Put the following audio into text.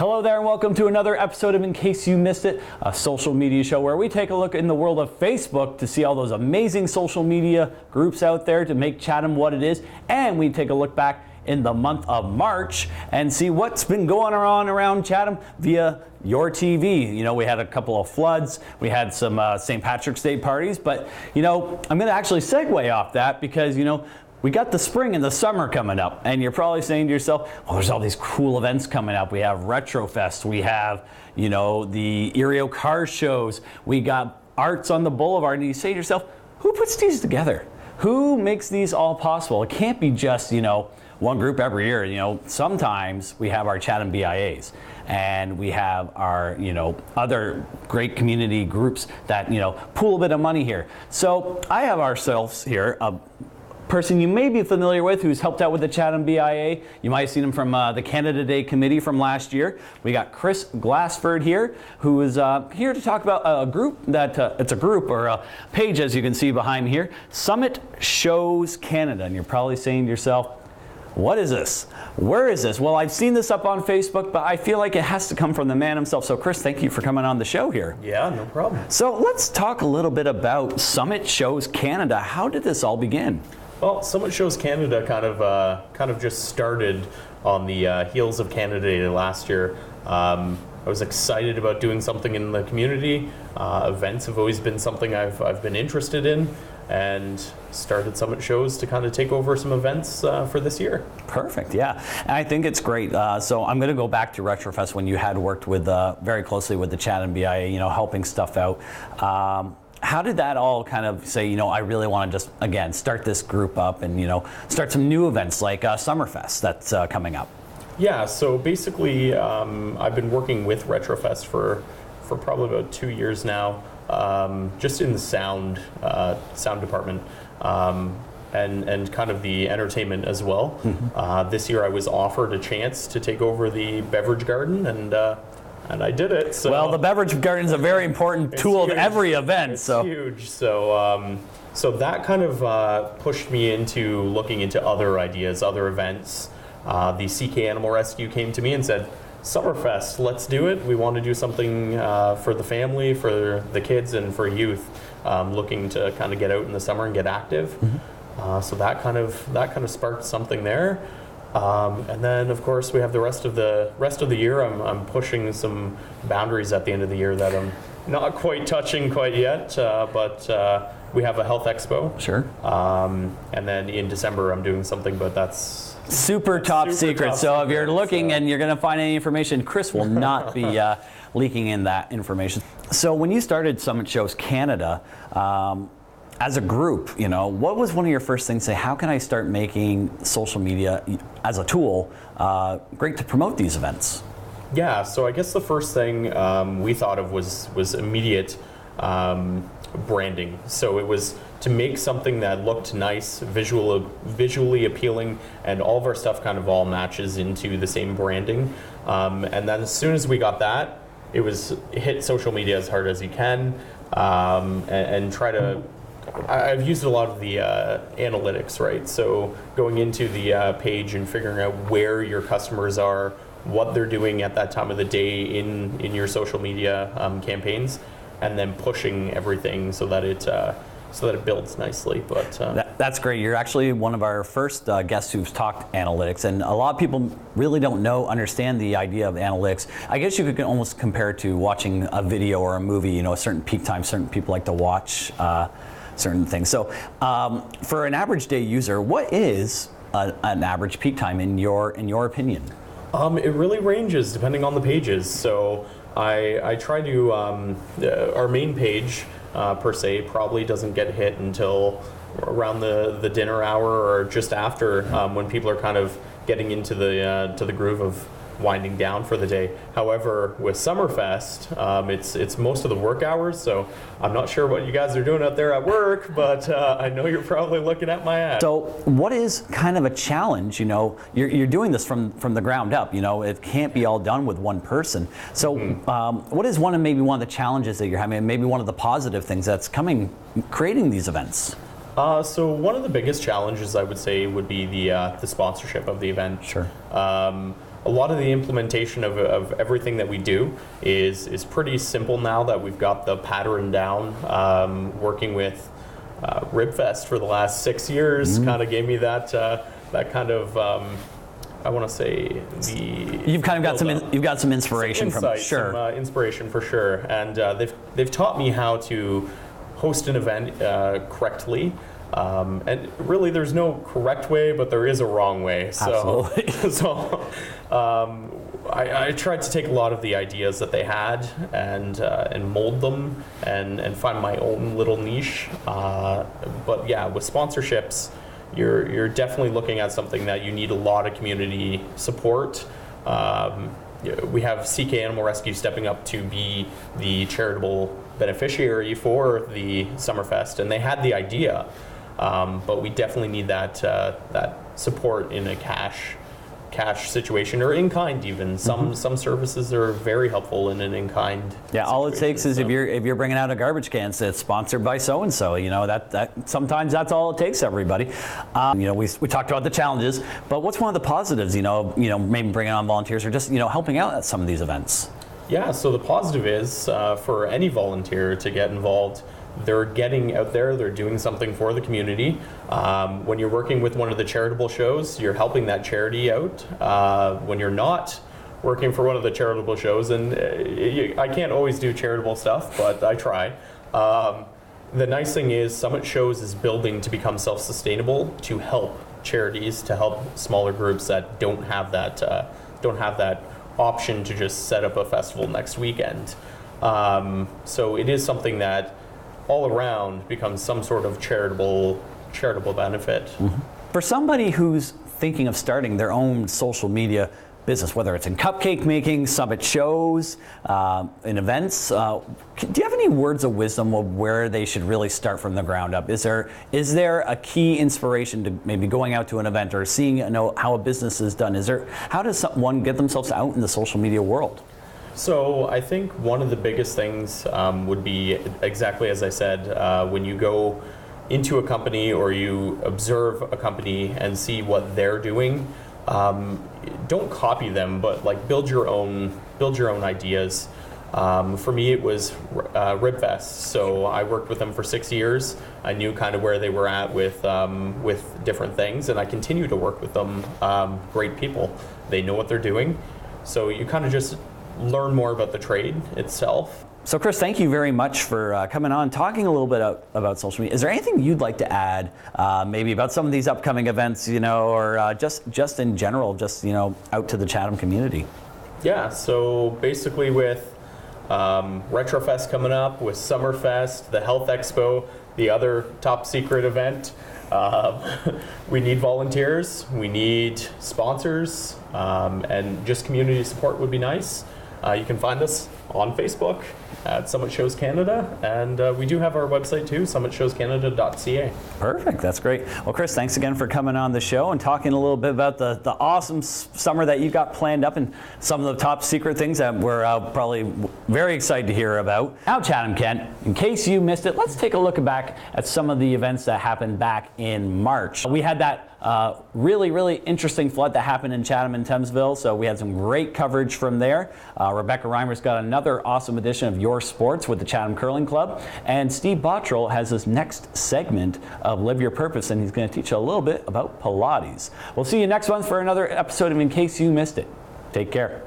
Hello there and welcome to another episode of In Case You Missed It, a social media show where we take a look in the world of Facebook to see all those amazing social media groups out there to make Chatham what it is, and we take a look back in the month of March and see what's been going on around Chatham via your TV. You know, we had a couple of floods, we had some St. Patrick's Day parties, but you know, I'm going to actually segue off that because, you know, we got the spring and the summer coming up, and you're probably saying to yourself, well, there's all these cool events coming up. We have Retrofest, we have, you know, the Aereo car shows, we got arts on the boulevard, and you say to yourself, who puts these together? Who makes these all possible? It can't be just, you know, one group every year. You know, sometimes we have our Chatham BIAs, and we have our, you know, other great community groups that, you know, pool a bit of money here. So I have ourselves here, person you may be familiar with who's helped out with the Chatham BIA. You might have seen him from the Canada Day Committee from last year. We got Chris Glassford here, who is here to talk about a group that, it's a group or a page, as you can see behind me here, Summit Shows Canada. And you're probably saying to yourself, what is this? Where is this? Well, I've seen this up on Facebook, but I feel like it has to come from the man himself. So Chris, thank you for coming on the show here. Yeah, no problem. So let's talk a little bit about Summit Shows Canada. How did this all begin? Well, Summit Shows Canada kind of just started on the heels of Canada Day last year. I was excited about doing something in the community. Events have always been something I've been interested in, and started Summit Shows to kind of take over some events for this year. Perfect, yeah. And I think it's great. So I'm going to go back to Retrofest when you had worked with very closely with the Chatham BIA, you know, helping stuff out. How did that all kind of say, you know, I really want to just, again, start this group up and, you know, start some new events like Summerfest that's coming up? Yeah, so basically I've been working with Retrofest for probably about 2 years now, just in the sound department and kind of the entertainment as well. Mm-hmm. This year I was offered a chance to take over the beverage garden, and I did it. So well, the beverage garden is a very important tool of every event. It's huge. So that kind of pushed me into looking into other ideas, other events. The CK Animal Rescue came to me and said, Summerfest, let's do it. We want to do something for the family, for the kids, and for youth, looking to kind of get out in the summer and get active. Mm-hmm. So that kind of sparked something there. And then, of course, we have the rest of the year. I'm pushing some boundaries at the end of the year that I'm not quite touching quite yet, but we have a health expo. Sure. And then in December, I'm doing something, but that's super top secret. So if you're looking and you're going to find any information, Chris will not be leaking in that information. So when you started Summit Shows Canada, as a group, you know, what was one of your first things to say, how can I start making social media as a tool great to promote these events? Yeah, so I guess the first thing we thought of was immediate branding. So it was to make something that looked nice, visually appealing, and all of our stuff kind of all matches into the same branding. And then as soon as we got that, it was hit social media as hard as you can, and try to... I've used a lot of the analytics, right? So going into the page and figuring out where your customers are, what they're doing at that time of the day in your social media campaigns, and then pushing everything so that it builds nicely. But that's great. You're actually one of our first guests who's talked analytics, and a lot of people really don't understand the idea of analytics. I guess you could almost compare it to watching a video or a movie. You know, a certain peak time, certain people like to watch certain things. So for an average day user, what is an average peak time in your opinion? It really ranges depending on the pages. So I try to, our main page per se probably doesn't get hit until around the dinner hour or just after, when people are kind of getting into the groove of winding down for the day. However, with Summerfest, it's most of the work hours, so I'm not sure what you guys are doing out there at work, but I know you're probably looking at my ad. So what is kind of a challenge? You know, you're doing this from the ground up. You know, it can't be all done with one person. So what is one of the challenges that you're having, maybe one of the positive things that's creating these events? So one of the biggest challenges I would say would be the sponsorship of the event. Sure. a lot of the implementation of everything that we do is pretty simple now that we've got the pattern down. Working with Ribfest for the last 6 years kind of gave me that kind of I want to say you've kind of got some inspiration some insight, from sure some, inspiration for sure, and they've taught me how to host an event correctly. And really, there's no correct way, but there is a wrong way. So, absolutely. I tried to take a lot of the ideas that they had and mold them and find my own little niche. But yeah, with sponsorships, you're definitely looking at something that you need a lot of community support. We have CK Animal Rescue stepping up to be the charitable beneficiary for the Summerfest, and they had the idea. But we definitely need that support in a cash situation, or in kind even. Some services are very helpful in an in kind. Yeah, all it takes is if you're bringing out a garbage can, it's sponsored by so and so. You know that sometimes that's all it takes. Everybody. We talked about the challenges, but what's one of the positives? Maybe bringing on volunteers or just helping out at some of these events. Yeah. So the positive is for any volunteer to get involved. They're getting out there, they're doing something for the community. When you're working with one of the charitable shows, you're helping that charity out. When you're not working for one of the charitable shows, and I can't always do charitable stuff, but I try. The nice thing is Summit Shows is building to become self-sustainable, to help charities, to help smaller groups that don't have that option to just set up a festival next weekend. So it is something that all around becomes some sort of charitable benefit. For somebody who's thinking of starting their own social media business, whether it's in cupcake making, Summit Shows, in events, do you have any words of wisdom of where they should really start from the ground up? Is there a key inspiration to maybe going out to an event or seeing how a business is done? How does someone get themselves out in the social media world? So I think one of the biggest things would be exactly as I said, when you go into a company or you observe a company and see what they're doing, don't copy them, but like build your own ideas. For me, it was Ribfest. So I worked with them for 6 years. I knew kind of where they were at with different things, and I continue to work with them. Great people. They know what they're doing. So you kind of just learn more about the trade itself. So Chris, thank you very much for coming on, talking a little bit about social media. Is there anything you'd like to add, maybe about some of these upcoming events, or just in general, just out to the Chatham community? Yeah, so basically with Retrofest coming up, with Summerfest, the Health Expo, the other top secret event, we need volunteers, we need sponsors, and just community support would be nice. You can find us on Facebook at Summit Shows Canada, and we do have our website too, summitshowscanada.ca. Perfect, that's great. Well, Chris, thanks again for coming on the show and talking a little bit about the awesome summer that you've got planned up and some of the top secret things that we're probably very excited to hear about. Now, Chatham-Kent, in case you missed it, let's take a look back at some of the events that happened back in March. We had that really interesting flood that happened in Chatham and Thamesville, so we had some great coverage from there. Rebecca Reimer's got another awesome edition of Your Sports with the Chatham Curling Club, and Steve Bottrell has his next segment of Live Your Purpose, and he's going to teach you a little bit about Pilates. We'll see you next month for another episode of In Case You Missed It. Take care.